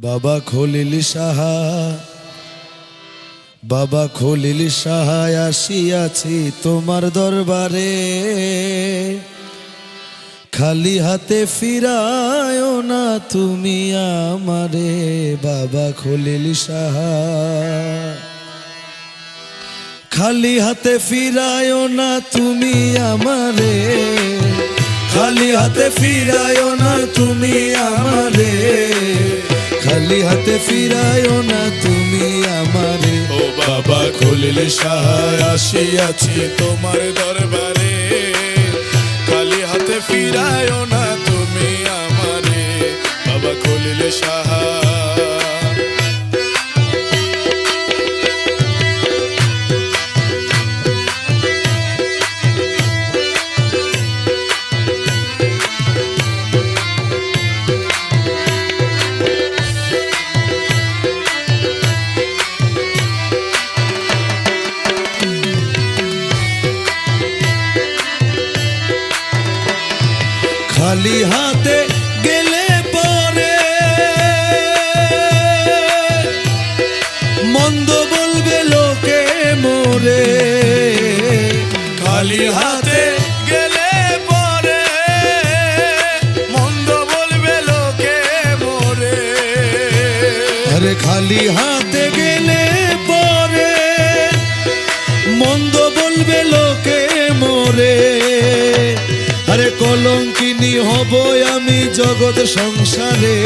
বাবা খলিল সাহা, বাবা খলিল সাহা আসিয়াছি তোমার দরবারে, খালি হাতে ফিরায়ো না তুমি আমারে। বাবা খলিল সাহা, খালি হাতে ফিরায়ো না তুমি আমারে, খালি হাতে ফিরায়ো না তুমি আমারে, খালি হাতে ফিরায়ো না তুমি আমারে। ও বাবা খলিল সাহা আসিয়াছি তোমার দরবারে, খালি হাতে ফিরায়ো না তুমি আমারে। বাবা খলিল সাহা, খালি হাতে গেলে পরে মন্দ বলবে লোকে মোরে, খালি হাতে গেলে পরে মন্দ বলবে লোকে মোরে। আরে খালি হাতে গেলে পরে মন্দ বলবে লোকে মোরে। আরে কলঙ্কিনী হব আমি জগৎ সংসারে,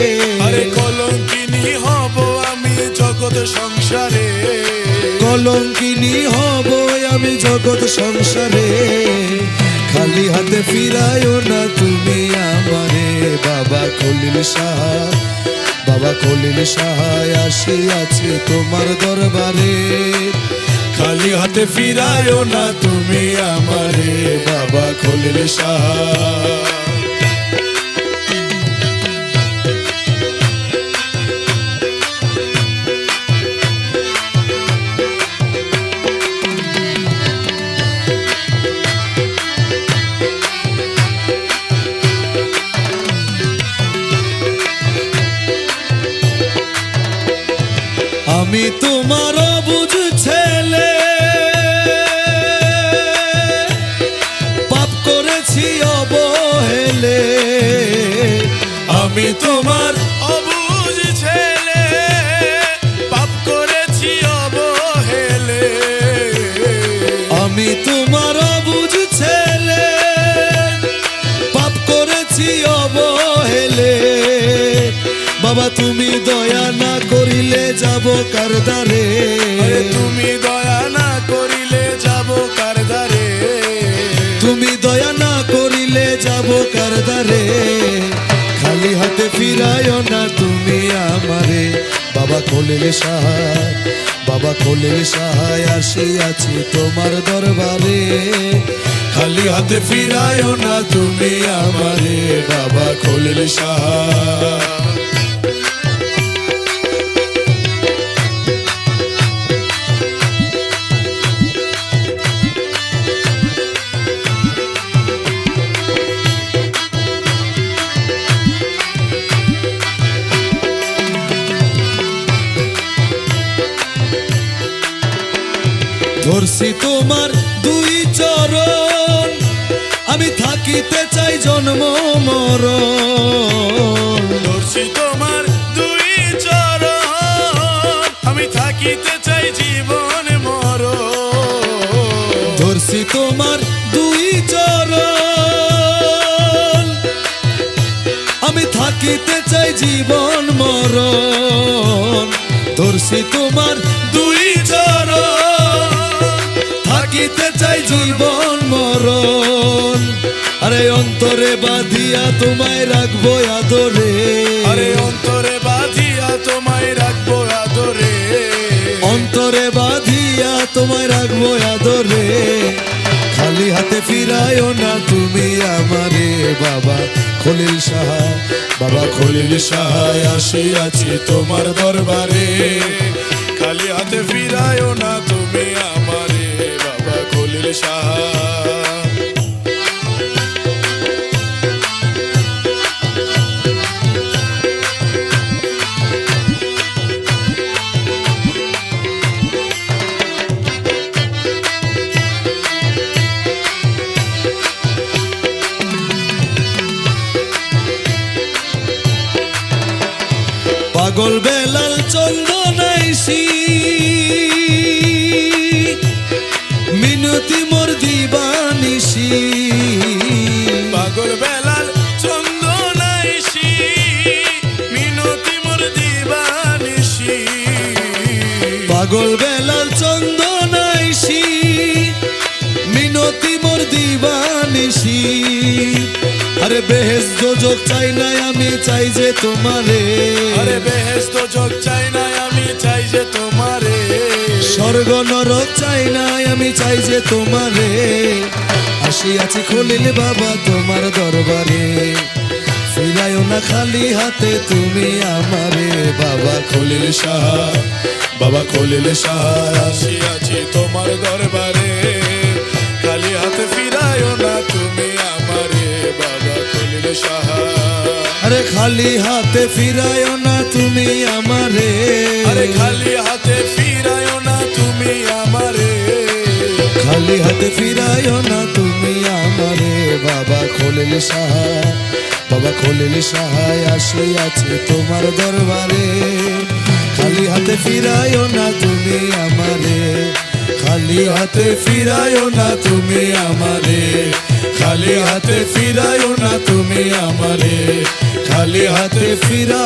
আরে কলঙ্কিনী হব আমি জগৎ সংসারে, কলঙ্কিনী হব আমি জগৎ সংসারে। খালি হাতে ফিরায়ো না তুমি আমারে। বাবা খলিল সাহা, বাবা খলিল সাহা আসিয়াছি তোমার দরবারে, খালি হাতে ফিরায়ো না তুমি আমারে। বাবা খলিল সাহা, আমি তোমার বুঝ ছেলে, পাপ করেছি অবহেলে। আমি তোমার অবুঝ ছেলে, পাপ করেছি অবহেলে। আমি তোমার বুঝ ছেলে, পাপ করেছি অবহেলে। বাবা তুমি দয়া না করিলে যাব কার দ্বারে, আরে তুমি দয়া না করিলে যাব কার দ্বারে, তুমি দয়া না করিলে যাব কার দ্বারে। খালি হাতে ফিরায়ো না তুমি আমারে। বাবা খলিল সাহা, বাবা খলিল সাহা আসিয়াছি তোমার দরবারে, খালি হাতে ফিরায়ো না তুমি আমারে। বাবা খলিল সাহা, ধরছি তোমার দুই চরণ, আমি থাকিতে চাই জন্ম মরণ। ধরছি তোমার দুই চরণ, আমি থাকিতে চাই জীবন মরণ। ধরছি তোমার দুই চরণ, আমি থাকিতে চাই জীবন মরণ। ধরছি তোমার দুই চরণ, থাকিতে চাই জীবন মরণ। আরে অন্তরে বাঁধিয়া তোমায় রাখবো আদরে, আরে অন্তরে বাঁধিয়া তোমায় রাখবো আদরে, অন্তরে বাঁধিয়া তোমায় রাখবো আদরে। খালি হাতে ফিরায়ো না তুমি আমারে। বাবা খলিল সাহা, বাবা খলিল সাহা আসিয়াছি তোমার দরবারে, খালি হাতে ফিরায়ো না তুমি আমারে। বাবা খলিল সাহা, পাগল বেলাল চন্দনাইশি মিনতি মোর দিবানিশি পাগল বেলাল চন্দনাইশি মিনতি মোর দিবানিশি পাগল বেলাল চন্দনাইশি মিনতি মোর দিবানিশি আরে বেহেশত দোজখ চাই না আমি চাই যে তোমারে আরে বেহেশত দোজখ চাই না আমি চাই যে তোমারে স্বর্গ নরক চাই না আমি চাই যে তোমারে আসিয়াছি খলিল বাবা তোমার দরবারে ফিরায়ও না খালি হাতে তুমি আমারে বাবা খলিল শাহ বাবা খলিল শাহ আসিয়াছি তোমার দরবারে খালি হাতে ফিরায়ও না তুমি আমারে বাবা খলিল শাহ আরে খালি হাতে ফিরায়ও না তুমি আমারে আরে খালি হাতে ফিরায়ও না তুমি আমারে খালি হাতে ফিরায়ও না তুমি আমারে বাবা খলিল শাহ বাবা খলিল শাহ আসিয়াছি তোমার দরবারে খালি হাতে ফিরায়ও না তুমি আমারে খালি হাতে ফিরায়ও না তুমি আমারে খালি হাতে ফিরায়ও না তুমি আমারে খালি হাতে ফিরা